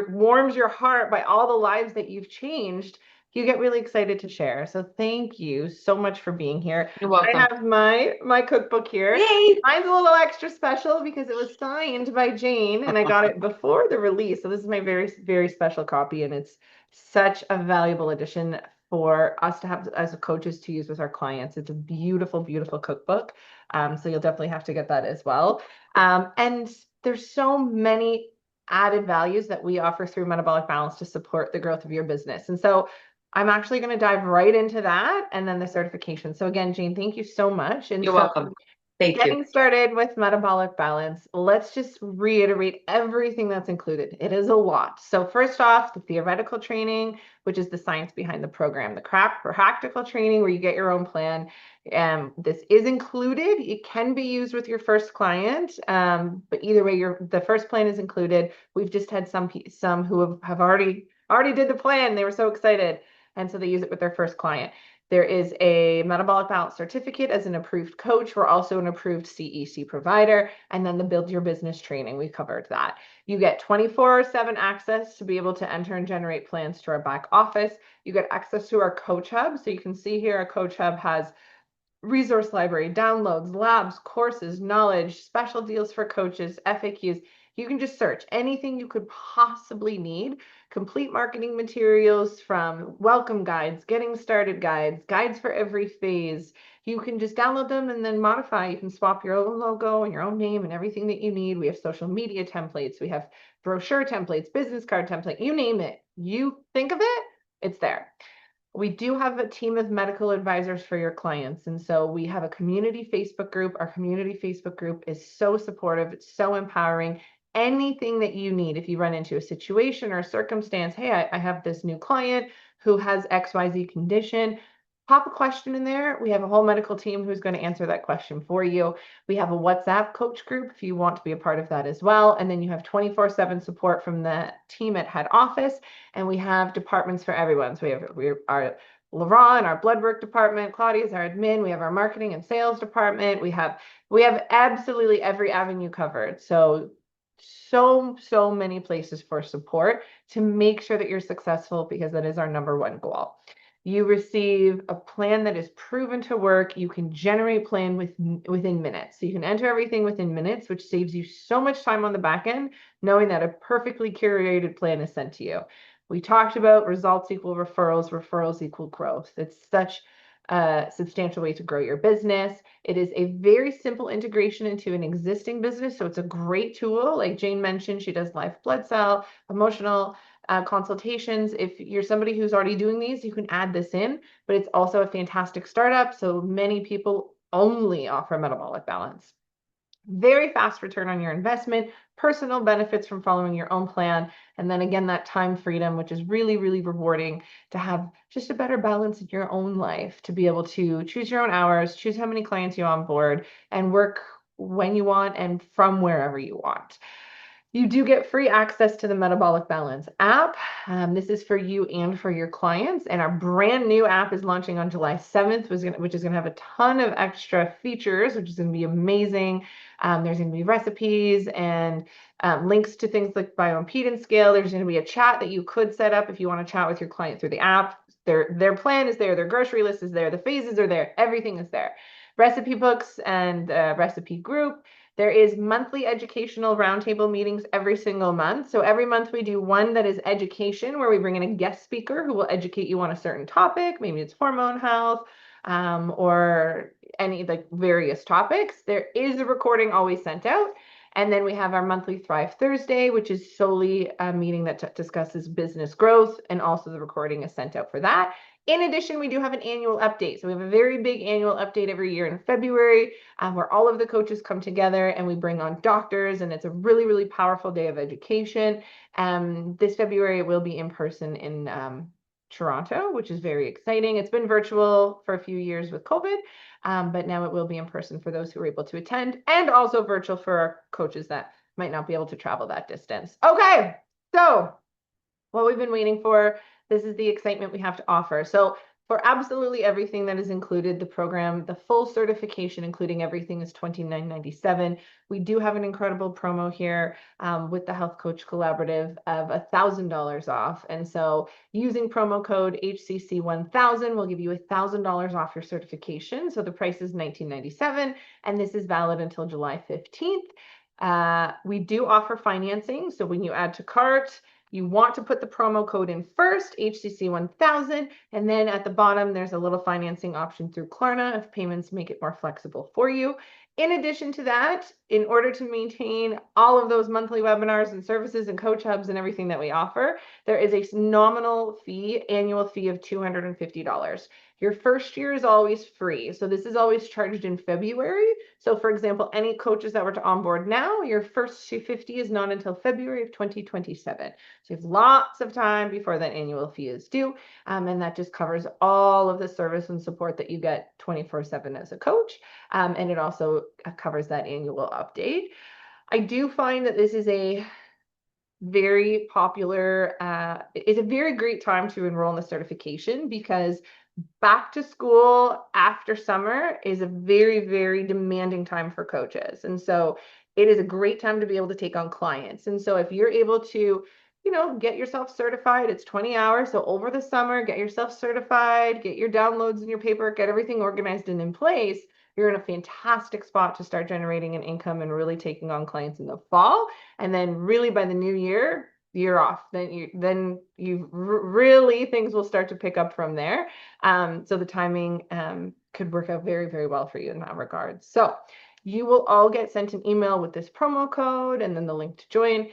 warms your heart by all the lives that you've changed, you get really excited to share. So thank you so much for being here. You're I welcome. have my cookbook here. Yay! Mine's a little extra special because it was signed by Jane and I got it before the release. So this is my very, very special copy, and it's such a valuable addition for us to have as coaches to use with our clients. It's a beautiful, beautiful cookbook. So you'll definitely have to get that as well. And there's so many added values that we offer through Metabolic Balance to support the growth of your business. And so I'm actually going to dive right into that and then the certification. So again, Jane, thank you so much. And You're so welcome. Thank you. getting started with Metabolic Balance, let's just reiterate everything that's included. It is a lot. So first off, the theoretical training, which is the science behind the program, the practical training where you get your own plan. This is included. It can be used with your first client, but either way, the first plan is included. We've just had some who have already did the plan. They were so excited, and so they use it with their first client. There is a Metabolic Balance certificate as an approved coach. We're also an approved CEC provider. And then the Build Your Business training, we covered that. You get 24/7 access to be able to enter and generate plans to our back office. You get access to our Coach Hub. So you can see here, our Coach Hub has resource library, downloads, labs, courses, knowledge, special deals for coaches, FAQs. You can just search anything you could possibly need. Complete marketing materials from welcome guides, getting started guides, guides for every phase. You can just download them and then modify. You can swap your own logo and your own name and everything that you need. We have social media templates. We have brochure templates, business card template, you name it. You think of it, it's there. We do have a team of medical advisors for your clients. And so we have a community Facebook group. Our community Facebook group is so supportive. It's so empowering. Anything that you need, if you run into a situation or a circumstance, hey, I have this new client who has XYZ condition, pop a question in there. We have a whole medical team who's going to answer that question for you. We have a WhatsApp coach group if you want to be a part of that as well. And then you have 24/7 support from the team at head office. And we have departments for everyone. So we have our Laurent in our blood work department, Claudia's our admin, we have our marketing and sales department. We have absolutely every avenue covered. So many places for support to make sure that you're successful, because that is our number one goal. You receive a plan that is proven to work. You can generate plan within minutes. So you can enter everything within minutes, which saves you so much time on the back end, knowing that a perfectly curated plan is sent to you. We talked about results equal referrals, referrals equal growth. It's such a substantial way to grow your business. It is a very simple integration into an existing business. So it's a great tool. Like Jane mentioned, she does live blood cell, emotional consultations. If you're somebody who's already doing these, you can add this in, but it's also a fantastic startup. So many people only offer Metabolic Balance. Very fast return on your investment, personal benefits from following your own plan. And then again, that time freedom, which is really, really rewarding to have just a better balance in your own life, to be able to choose your own hours, choose how many clients you onboard, and work when you want and from wherever you want. You do get free access to the Metabolic Balance app. This is for you and for your clients. And our brand new app is launching on July 7th, which is going to have a ton of extra features, which is going to be amazing. There's going to be recipes and links to things like bioimpedance scale. There's going to be a chat that you could set up if you want to chat with your client through the app. Their plan is there. Their grocery list is there. The phases are there. Everything is there. Recipe books and recipe group. There is monthly educational roundtable meetings every single month. So every month we do one that is education, where we bring in a guest speaker who will educate you on a certain topic. Maybe it's hormone health, or any like various topics. There is a recording always sent out. And then we have our monthly Thrive Thursday, which is solely a meeting that discusses business growth, and also the recording is sent out for that. In addition, we do have an annual update. So we have a very big annual update every year in February, where all of the coaches come together and we bring on doctors, and it's a really, really powerful day of education. This February it will be in person in Toronto, which is very exciting. It's been virtual for a few years with COVID, but now it will be in person for those who are able to attend, and also virtual for our coaches that might not be able to travel that distance. Okay, so what we've been waiting for, this is the excitement we have to offer. So for absolutely everything that is included, the program, the full certification, including everything, is $29.97. We do have an incredible promo here with the Health Coach Collaborative of $1,000 off. And so using promo code HCC1000 will give you $1,000 off your certification. So the price is $19.97, and this is valid until July 15th. We do offer financing. So when you add to cart, you want to put the promo code in first, HCC1000, and then at the bottom, there's a little financing option through Klarna if payments make it more flexible for you. In addition to that, in order to maintain all of those monthly webinars and services and coach hubs and everything that we offer, there is a nominal fee, annual fee of $250. Your first year is always free. So this is always charged in February. So for example, any coaches that were to onboard now, your first $250 is not until February of 2027. So you have lots of time before that annual fee is due. And that just covers all of the service and support that you get 24/7 as a coach. And it also covers that annual update. I do find that this is a very popular, it's a very great time to enroll in the certification, because back to school after summer is a very, very demanding time for coaches. And so it is a great time to be able to take on clients. And so if you're able to, get yourself certified, it's 20 hours. So over the summer, get yourself certified, get your downloads and your paperwork, get everything organized and in place. You're in a fantastic spot to start generating an income and really taking on clients in the fall. And then really by the new year, you're off. Then you really, things will start to pick up from there. So the timing could work out very, very well for you in that regard. So you will all get sent an email with this promo code and then the link to join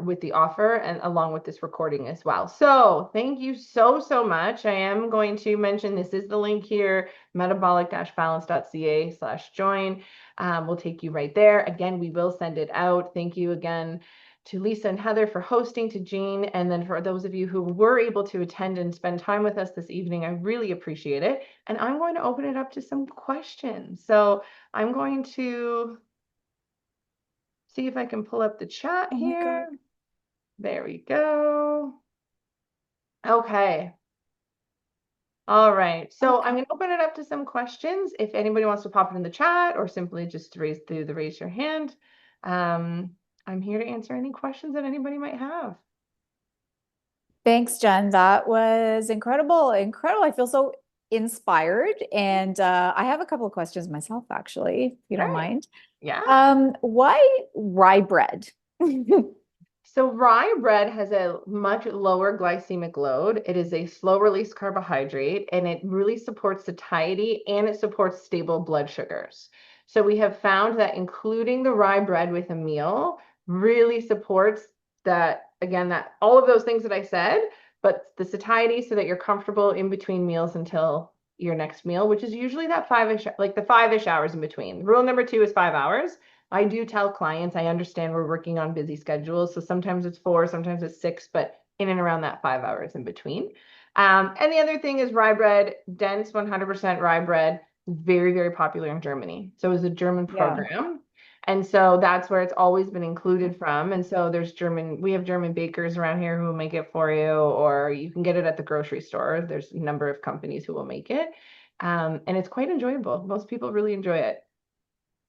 with the offer, and along with this recording as well. So thank you so, so much. I am going to mention this is the link here, metabolic-balance.ca/join. We'll take you right there. Again, we will send it out. Thank you again to Lisa and Heather for hosting, to Jean, and then for those of you who were able to attend and spend time with us this evening, I really appreciate it. And I'm going to open it up to some questions. So I'm going to see if I can pull up the chat here. There we go. Okay. All right. So I'm going to open it up to some questions. If anybody wants to pop it in the chat, or simply just raise your hand. I'm here to answer any questions that anybody might have. Thanks, Jen. That was incredible. Incredible. I feel so inspired. And I have a couple of questions myself, actually, if you don't mind. Yeah. Why rye bread? So rye bread has a much lower glycemic load. It is a slow release carbohydrate, and it really supports satiety, and it supports stable blood sugars. So we have found that including the rye bread with a meal really supports that, again, that all of those things that I said, but the satiety, so that you're comfortable in between meals until your next meal, which is usually that the 5-ish hours in between. Rule number 2 is 5 hours. I do tell clients, I understand we're working on busy schedules, so sometimes it's 4, sometimes it's 6, but in and around that 5 hours in between. And the other thing is rye bread, dense 100% rye bread, very, very popular in Germany. So it's a German program. Yeah. And so that's where it's always been included from. And so we have German bakers around here who will make it for you, or you can get it at the grocery store. There's a number of companies who will make it. And it's quite enjoyable. Most people really enjoy it.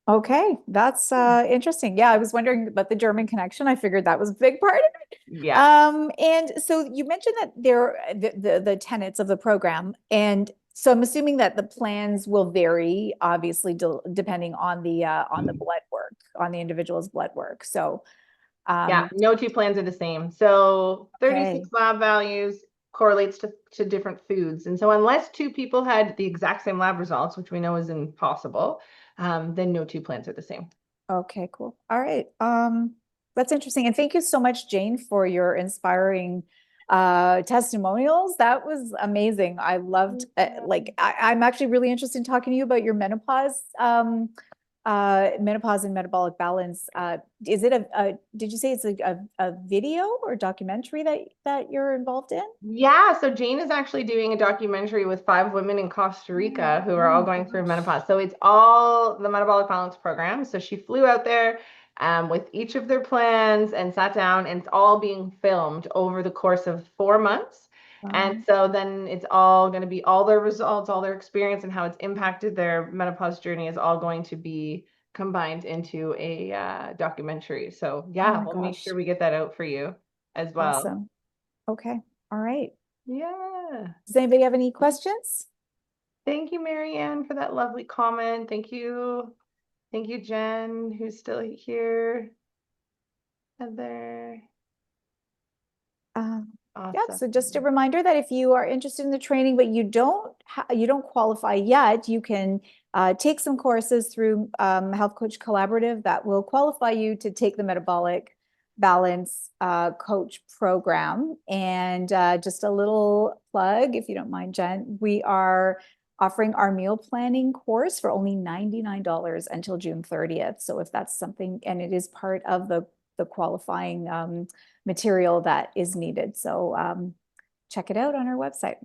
Okay, that's interesting. Yeah, I was wondering about the German connection. I figured that was a big part of it. Yeah. And so you mentioned that there the tenets of the program, and So I'm assuming that the plans will vary, obviously, depending on the blood work, on the individual's blood work. So, Yeah, no two plans are the same. So 36 okay. lab values correlates to different foods. And so unless two people had the exact same lab results, which we know is impossible, then no two plans are the same. Okay, cool. All right. That's interesting. And thank you so much, Jane, for your inspiring testimonials. That was amazing. I loved I'm actually really interested in talking to you about your menopause and metabolic balance. Is it did you say it's a video or documentary that you're involved in? Yeah, so Jane is actually doing a documentary with 5 women in Costa Rica who are all going through menopause. So it's all the metabolic balance program. So she flew out there with each of their plans and sat down, and it's all being filmed over the course of 4 months. And so then it's all going to be all their results, all their experience, and how it's impacted their menopause journey is all going to be combined into a documentary. So Oh yeah, my we'll make gosh. sure we get that out for you as well. Awesome. Okay. All right. Yeah. Does anybody have any questions? Thank you, Marianne, for that lovely comment. Thank you. Thank you, Jen, who's still here. Heather. Yeah, Awesome. so just a reminder that if you are interested in the training, but you don't qualify yet, you can take some courses through Health Coach Collaborative that will qualify you to take the Metabolic Balance Coach program. And just a little plug, if you don't mind, Jen, we are offering our meal planning course for only $99 until June 30th. So if that's something, and it is part of the qualifying material that is needed. So check it out on our website.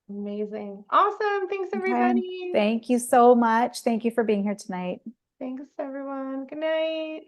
Amazing. Awesome. Thanks, Okay. everybody. Thank you so much. Thank you for being here tonight. Thanks, everyone. Good night.